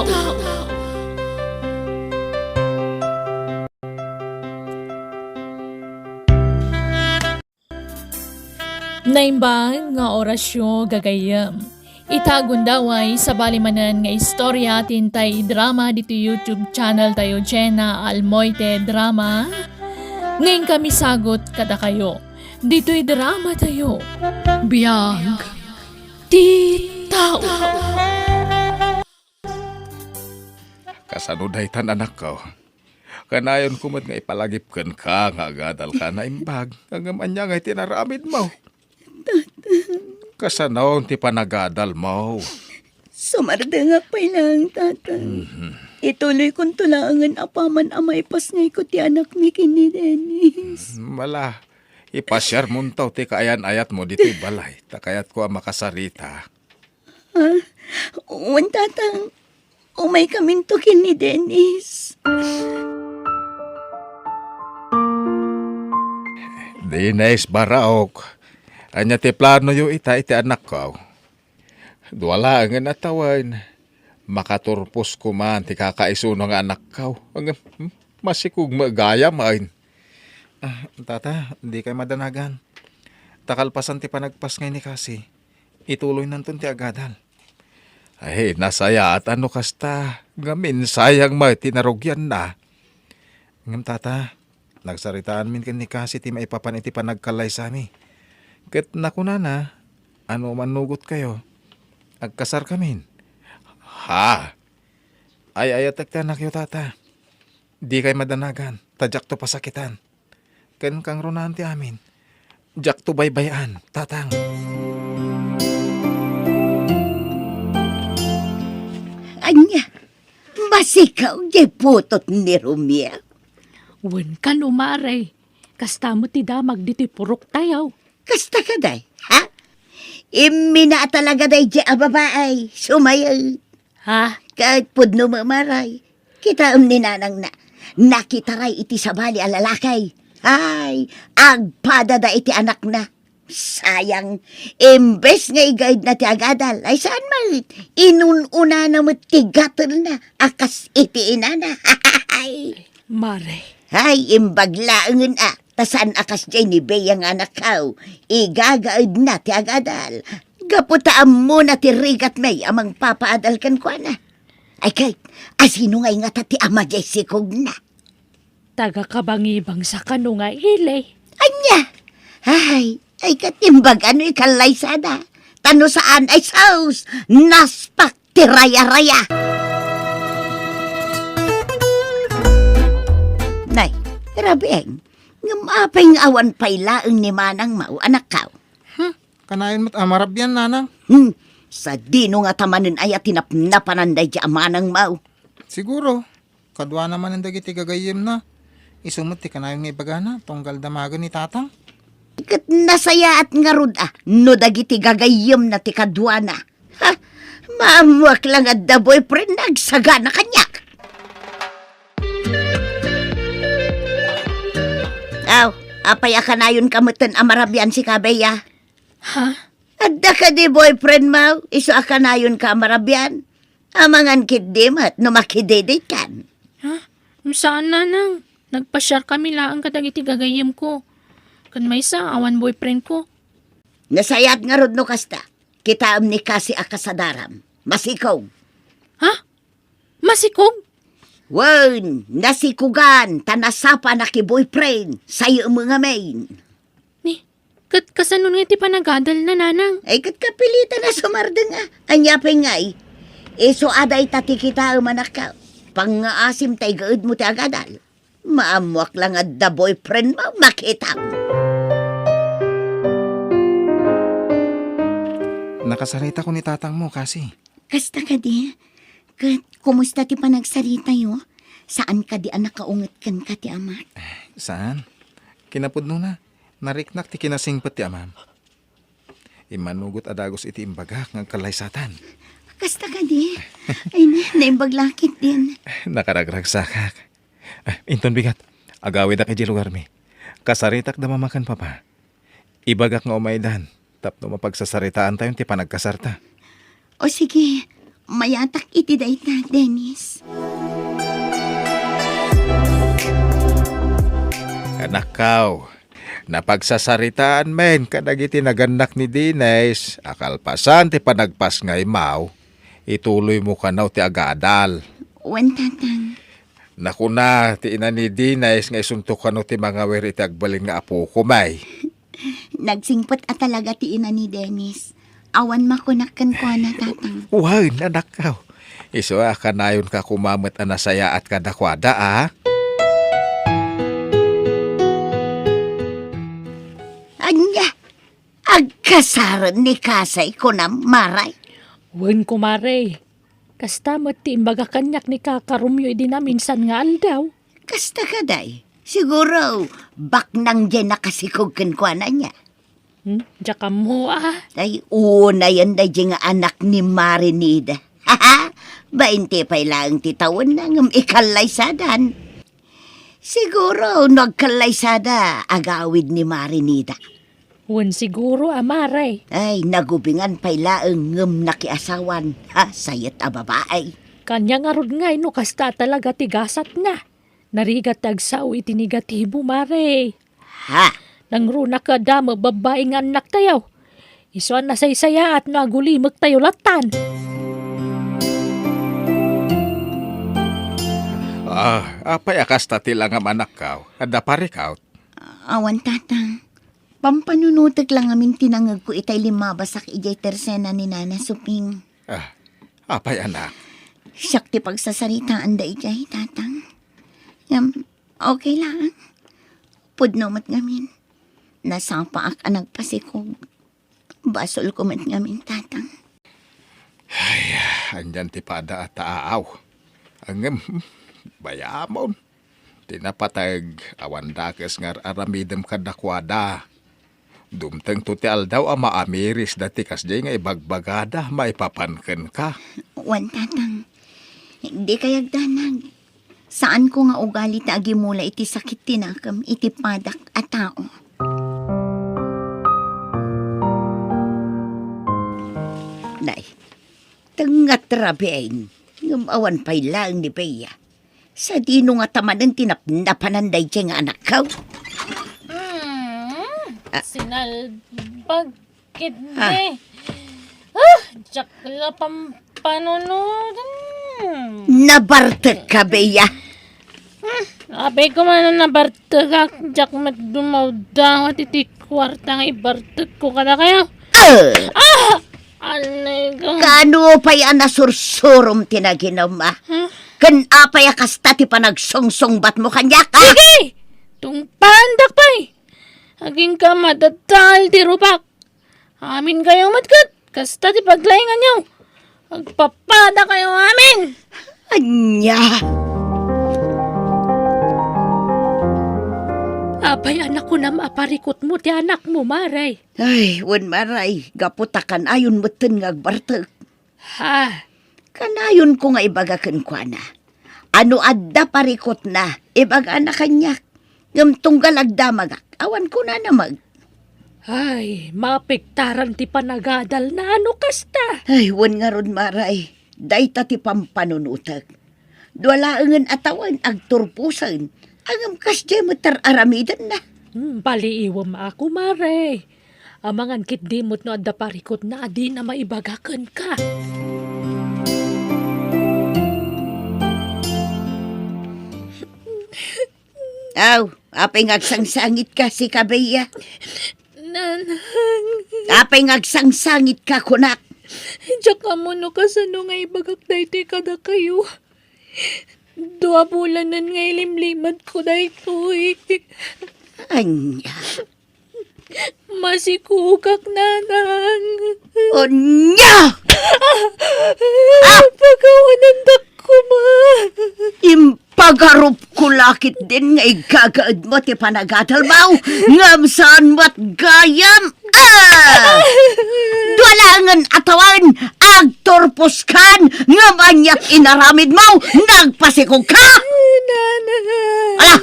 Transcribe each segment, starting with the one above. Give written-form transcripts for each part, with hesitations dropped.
tao. Naimbang nga orasyon gagayam. Itagundaway sa balimanan nga istorya tintay drama dito YouTube channel tayo Jenna Almoite Drama. Ngayon kami sagot kada kayo. Dito'y drama tayo. Biyag. Di tao. Kasanudaytan anak ko. Kanayon kumot nga ipalagipkan ka nga agadal ka na imbag. Hanggang anya nga itinaramid mo. Kasanaw ti panagadal mo. Sumardangak pa lang, tata. Ituloy kong tulangan apaman amay pasngay ko ti anak mi kini Dennis. Wala. Ipasyar mo taw ti kaayan-ayat mo dito balay. Takayat ko ang makasarita. Uwan, tata. Umay kamin to kini Dennis. Dines baraok. Anya ti plano yu iti anak ko. Duwala nga natawan. Makaturpos ko man ti kakaisunong anak ko. Masikug magaya main. Tata, hindi kay madanagan. Takalpasan ti panagpas ngay ni kasi. Ituloy nantun ti agadal. Ay, nasaya at ano kasta. Gamin sayang ma tinarugyan na. Ngam tata, nagsaritaan min kan ni kasi ti maipapan iti panagkalay sa mi. Ket nakuna na, ano man nugot kayo. Agkasar kamin. Ha? Ay ayatek ti anak yo tata. Di kay madanagan. Tadyak to pasakitan. Ken kang runahan ti amin. Jak to baybayan, tatang. Anya, masikaw di putot ni Romeo. Wen ka numaray. Kasta mo ti damag dito'y purok tayaw. Kasta ka day, ha? Imina talaga day di ababaay. Sumayay. Ha? Kahit pudno mamaray. Kita ni nanang na. Nakitaray iti sabali a lalakay. Ay, agpada da iti anak na. Sayang, imbes nga i-guide na ti agadal, ay saan man, inununa na mo tigatol na, akas iti inana. Maray. Ay, imbaglaangan tasan akas dyan ni Beyang anak kao, igagaid na ti agadal. Gaputaan mo na ti rigat may amang papaadal kan kwa na. Ay kahit, asino nga nga ti ama Jessica na. Taga kabangibang sa kanunga ilay. Anya, ay katimbag ano ikalay sada. Tano saan ay saus, naspak ti raya-raya. Nay, grabeng, ngamapay nga awan pailaang ni manang mau anak kao. Kanayon mo't amarabyan, nanang. Sa dino nga tamanin ay tinapnapananday di amanang mau. Siguro. Kadwa naman ang dagiti gagayim na. Isumot ti kanayon nga ibagana, tunggal damagan ni tatang. Kat nasaya at nga rud no dagiti gagayom na ti kadwana. Ha, maamuak lang at the boyfriend nagsagana kanyak. Aw, apay akanayon kamutan amarabyan si Kabeya. Ha? Adda ka di boyfriend mo, iso akanayon ka amarabyan. Amangan kidim at numakidedit kan. Ha? Saan nanang? Nagpasyar kami laang kadagiti gagayim ko. Kan may isa, awan boyfriend ko. Nasayat nga rod no kasta. Kita ni kasi akasadaram. Masikaw. Ha? Masikog? Wan, nasikugan, tanasapa na ki boyfriend, sayo mga main. Ni, kasanun nga ti panagadal na nanang. Ay kat kapilitan na sumarda nga. Anyapay nga Iso aday tati kita umanak Pang-aasim tay gaud mo ti agadal. Maamuak lang at the boyfriend mo, makita mo. Nakasarita ko ni tatang mo kasi. Kasta ka di? Kumusta ti panagsarita yo? Saan ka di anak kaungat kan ka ti amat? Saan? Kinapod no na. Nariknak ti kinasingpet ti amam. Imanugot adagos iti imbagak ng kalaysatan. Kasta ka di? Ay naimbaglakit din. Nakaragragsakak. Inton bigat. Agawid ak iti lugar mi. Kasaritak da mamakan papa. Ibagak nga umaydan. Tapno mapagsasaritaan tayo ti panagkasarta. O sige, Mayatak iti dayta, Dennis. Anak kaw, napagsasaritaan men kadagiti naganak ni Dines, akalpasan ti panagpas nga imaw, ituloy mo ka ti agadal. Wen, tatang. Naku na, ti ina ni Dines nga isuntok ti mga weri ti agbalin nga apo ko may. Nagsingpot at talaga ti ina ni Dennis. Awan makunakan ko na, tatang. Wow, anak kaw. Iso kanayon ka kumamit anasaya at kadakwada ah. Anya, agkasaran ni Kasay ko na maray. Wen ko, Maray. Kasta mo ti imbaga kanyak ni kakarumyo idi na minsan nga aldaw. Kasta ka day. Siguro, bak nang dyan nakasikog ko na niya. Diyaka mo Ay, una yan day dyan nga anak ni Marinida. Haha, 20 pa lang titawan na ng ikalaysadan. Siguro, nagkalaysada agawid ni Marinida. Wen siguro, Maray. Ay, nagubingan pa ilaang ngem nakiasawan. Ha, sayat a babae. Kanya nga rod nga, no, kasta talaga tigasat nga. Narigat tagsaw iti negatibo, Maray. Ha, Nang runa ka dama babae nga anak tayo. Isuan na saysaya at nagulimag tayo latan. Apay akas tati lang ang anak kaw, kada parikaw. awan tatang. Pampanunutag lang amin tinangag ko itay limabasak ijay tersena ni Nana Suping. Apay anak. Siyak ti pagsasaritaan da ijay, tatang. Okay lang. Pudnomat ngamin. Nasapaak ang nagpasikog. Basol ko mat ngamin, tatang. Andyan ti pada at taaw. Ang bayamon. Tinapatag awan dakes nga aramidem kadakwada. Dumteng tuti aldaw ama amiris dati kasjay nga ibagbagada maipapanken ka. Wan, tatang. Hindi kayagdanag. Saan ko nga ugali ta agimula iti sakit tinakam iti padak at tao. Nay, tangat rabiain. Ngumawan pa'y lang ni Bea. Sa dino nga tamanan tinapnapananday siya nga anak ko. Sinalbagkit ni. Diyak la pampanunod. Nabartag ka, Bea. Abay ko man na bartag jak magdumaw daw at iti kwarta nga ibartag ko kada kayo. Alay ko. Kano pa'y anasursurom tinaginama? Kan apay akasta ti panagsongsong bat mo kanya ka? Sige! Tung pandak pa'y. Aging ka madatal ti rupak. Amin kayo matkat. Kasta ti paglaingan nyo. Agpapada kayo amin. Anya. Abay anak ko na maaparikot mo ti anak mo, Maray. Ay, wan maray. Gaputakan ayon meten nga agbartag. Ha? Kanayon ko nga ibagakan ko na. Ano adda parikot na, ibaga na kanyak. Ngam tunggal agdamagak, awan ko na namag. Ay, mapiktaran ti panagadal na ano kasta. Ay, wan nga ron maray. Dayta ti pampanunutag. Duwalaangan atawan agturpusan. Angam kasya matar aramidan na. Baliiwam ako, Maray. Amangan kit dimot no adda parikot na adi na maibagakan ka. Aw, apay ngagsangsangit ka si Kabeya. Nanang, Apay ngagsangsangit ka kunak. tsaka mo no kasano nga ibagak dayti kada kayo. 2 bulanan nga ilimlimad ko daytoy. Anya. Masikugak nanang. Onya! Pagawanan ko ma. Impagarup ko lakit din nga igagaad mo ti panagadal mau. Ngam saan mo't gayam. Duwalangan atawan ag turpuskan nga manyak inaramid mo, nagpasikog ka! Ala,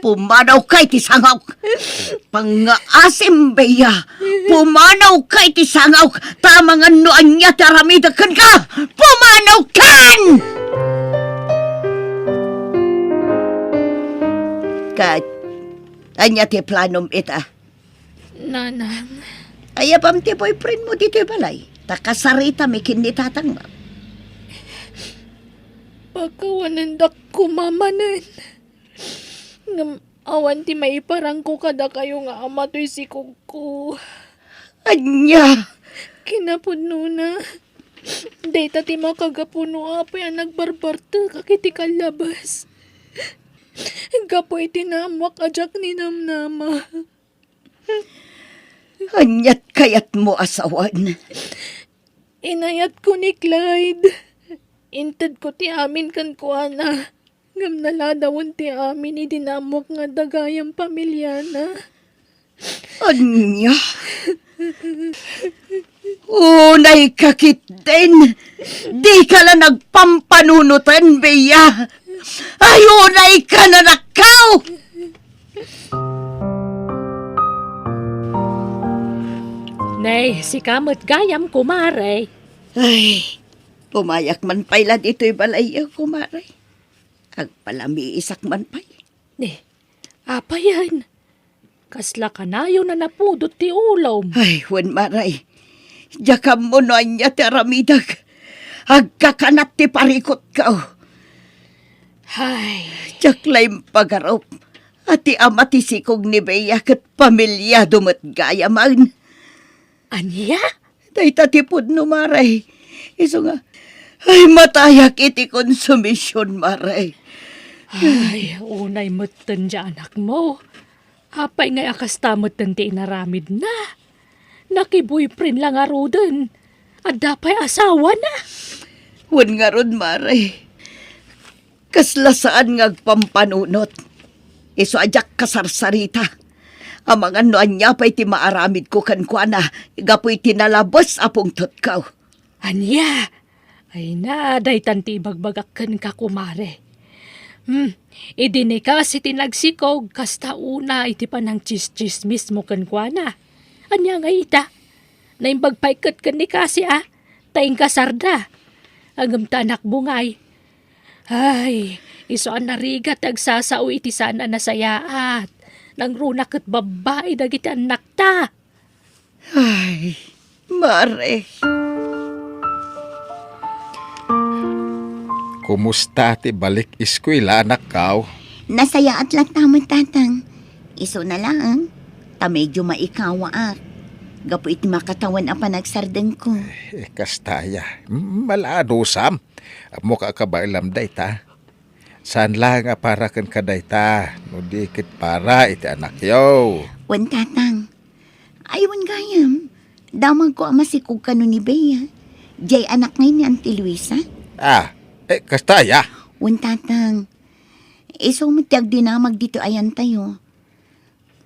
pumanaw kay ti sangaw. Pangaasim beya, pumanaw kay ti sangaw. Tamang anoan niya taramidakan ka, pumanaw kan! Kat, anya ti planom ita. Nanang, Ayabam ti boyfriend mo dito balay. Takasarita may kinitatang mo. pagkawanandak ko mamanan. Ngam, awan ti maiparang ko kada kayo nga ama to'y sikog ko. Anya, Kinapudno na. Data ti makagapuno apay ang nagbarbarta kakiti kalabas. Gapoy tinamwak ajak ni namnama. anyat kayat mo asawan. Inayat ko ni Clyde. Inted ko ti amin kan kuana. Ngam naladawon ti amin idinamok nga dagayang pamilyana. Anya, unay kakit din. Di ka na nagpampanunutan, beya. Ay, unay ka na nakaw. Nay, si kamot gayam kumare. Ay, pumayak man pala dito'y balay kumaray. Agpalami isak man pay. Ne, apa yan? Kasla kanayo na napudot ti ulom. Ay, wan maray. Jakam mo no anya teramidag. Agkakanat ti parikot ka. Hay, Jaklay pagarop. At ti ama ti sikog ni Bea kat pamilya dumat gaya man. anya? Dahita ti pudno maray. Iso nga. Ay, matayak iti konsumisyon maray. Ay, unay mutten di anak mo. Apay ngay akastamot den ti inaramid na. Naki-boyfriend lang arudan. At dapay asawa na. Wan nga ron maray. Kaslasaan ngagpampanunot. Iso ajak kasarsarita. Amang anoan niya pa'y ti maaramid ko kankwana. Gapoy tinalabos apong tutkaw. Anya? Ay na, daytan ti bagbagak kan ka kumare. Idini ka si tinagsikog, kasta una iti pa ng chis-chismis mo kan kwa na. Anya nga ita? Naimbagpaikat kan ni kasi taing kasarda. Agam tanak bungay. Ay, isoan narigat agsasao iti sana nasayaat. Nang runak at babae dagiti anak ta. Ay, mare. Kumusta ti balik eskwela anak kaw? Nasayaat lang tamang tatang. Iso na lang. Ta medyo maikawa Gapo iti makatawan ang panagsardeng ko. Kastaya. Malado sam. Mo ka kabailam dayta. Saan lang para kan kadayta. No dikit para iti anak yo. Wan tatang. Aywan gayam. Damag ko ama sikog kano ni Bea. Jay anak ngayon ni Auntie Luisa. Kastaya. Wan tatang. Iso matiag dinamag dito ayan tayo.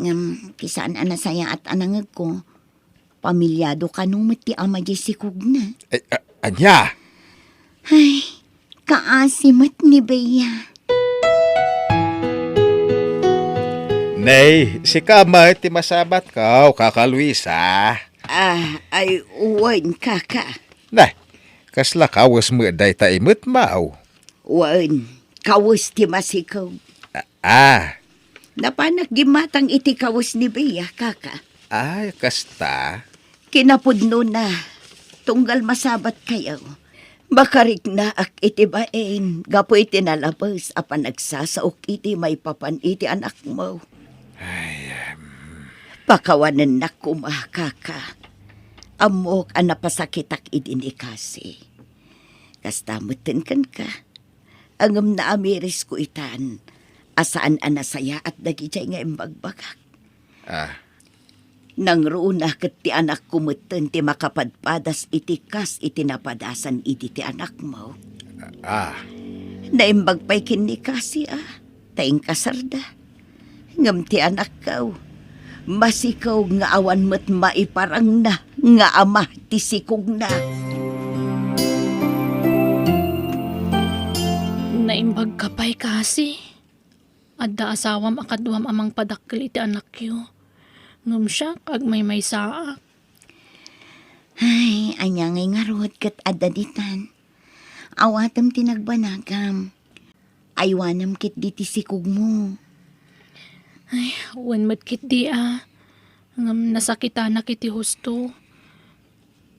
Ngam kisaan anasaya at anangag ko. Pamilyado ka nung mati ama jay sikog na. Anya. Ay, kaasimat ni Bea. Nay, si Kama ti masabat kaw, Kaka Luisa. Ay uwan kaka. Nah, kasla kawas mo dayta imut mau. Uwan, kawas ti masikaw. Napanak gimatang iti kawas ni Bea kaka. Ay, kasta. Kinapudno na, tunggal masabat kayo. Bakarik na ak iti baen, gapo iti nalabas, apan nagsasaok iti may papan iti anak mo. Pakawanan na kumakaka. Amok ang napasakitak idinikasi. Kastamutin kan ka. Angam na amiris ko itan. Asaan anasaya at dagijay nga imbagbagak. Nang runa ket ti anak kumeten ti makapadpadas iti kas iti napadasan iti ti anak mo. Naimbag pa'y kinikasi taing kasarda. Ngam ti anak kaw. Masikaw nga awan mo't maiparang na nga ama ti sikog na. Naimbag ka pa'y kasi. Adda asawam akaduam amang padakkel iti anak yu. Ngam siya kag may saak. Ay, anya ngay ngarod kat adaditan. Awatam tinagbanagam. Aywanam kit diti sikog mo. Ay, wen matkit di Ngam nasakita na kiti husto.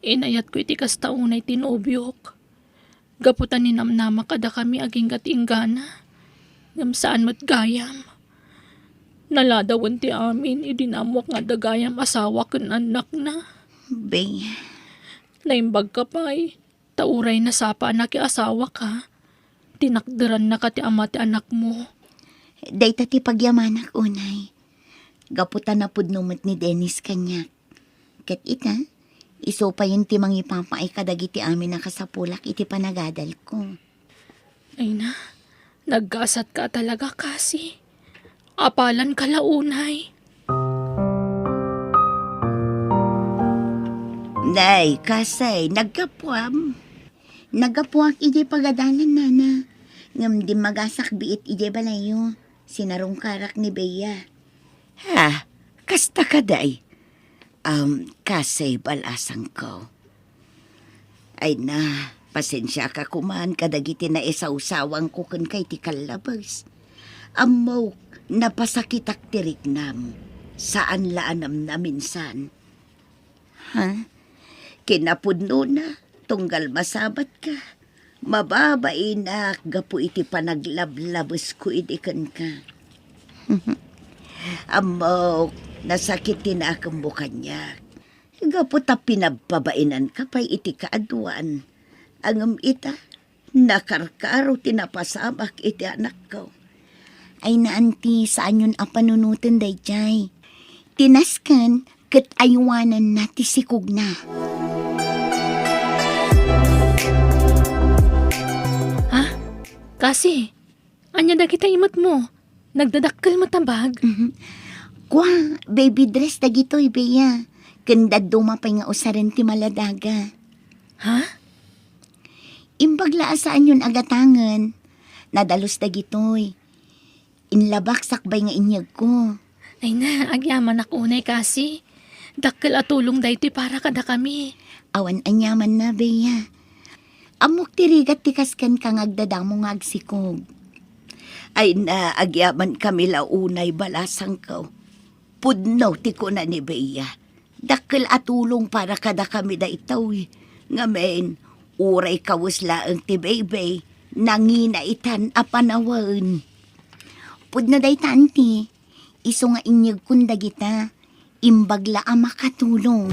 Inayat ko iti kastaunay tinubyok. Gaputan ni namnama kada kami aging katinggana. Ngam saan mat gayam. Naladawan ti amin, idinamwak nga dagayam asawa kun anak na. Be, Naimbag ka pa'y, tauray na sapa na ki asawa ka. Tinakderan na ka ti ama ti anak mo. dayta ti pagyamanak unay. Gaputan na pudnumat ni Dennis kanyak. Kat ita, iso pa yun ti mangipapaay kadagiti amin na kasapulak iti panagadal ko. Ay na, naggasat ka talaga kasi. Apalan ka launay. Nay, kasay, nagkapuam. Nagapuak iti pagadalan nana. Ngam di magasak biit iti balayo. Sinarong karak ni Bea. Ha, kasta ka day. Kasay balasang ko. Ay na, pasensya ka kuman kadagiti na isaw-sawang ko kun kay ti kalabas. Amaw, napasakitak tirignam. Saan laanam na minsan. Ha? Kinapudno na, tunggal masabat ka. Mababay na, gapu iti panaglablabos ko idikan ka. Amaw, nasakit din akong bukan niya. Gapu ta pinababainan ka pa'y iti kaaduan. Angam ita, nakarkaro tinapasabak iti anak ko. Ay na anti, saan yun ang panunutan day jay? Tinaskan, kat aywanan na tisikog na. Ha? Kasi, anya da kita imot mo. Nagdadakkel mo tabag. Kwa, baby dress dagitoy, Bea. Kanda dumapay nga usaran ti maladaga. Ha? Imbag laasaan yun agatangan. Nadalos dagitoy. Inlabak sakbay nga inyag ko. Ay na, agyaman ako unay kasi. Dakkel at tulong dayti para kada kami. Awan anyaman na, Bea. Amok tirigat tikaskan kang agdadamo nga agsikog. Ay na, agyaman kami launay balasang ko. Pudno ti ko na ni Bea. Dakkel at tulong para kada kami da itaw. Ngamen, uray kawusla ang ti Bebe. Nanginaitan a panawan. Pudno day tanti. Iso nga inyag kunda kita. Imbagla ang makatulong.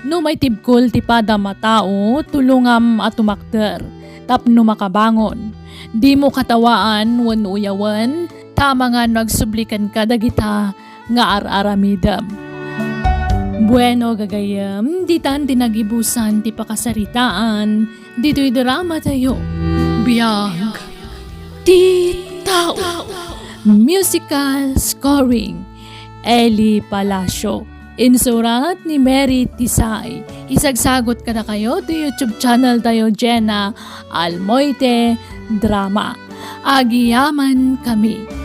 No may tibkol ti pada matao, tulungam at tumakder. Tapno makabangon. Di mo katawaan, wan uyawan, tama nga nagsublikan ka dagita nga ar-aramidam. Bueno gagayam, di tan tinagibusan ti pakasaritaan, dito'y drama tayo. Biyag ti tao. Musical scoring, Eli Palacio. Insurat ni Mary Tisay. Isagsagot ka na kayo to YouTube channel tayo, Jenna Almoite Drama. Agiyaman kami.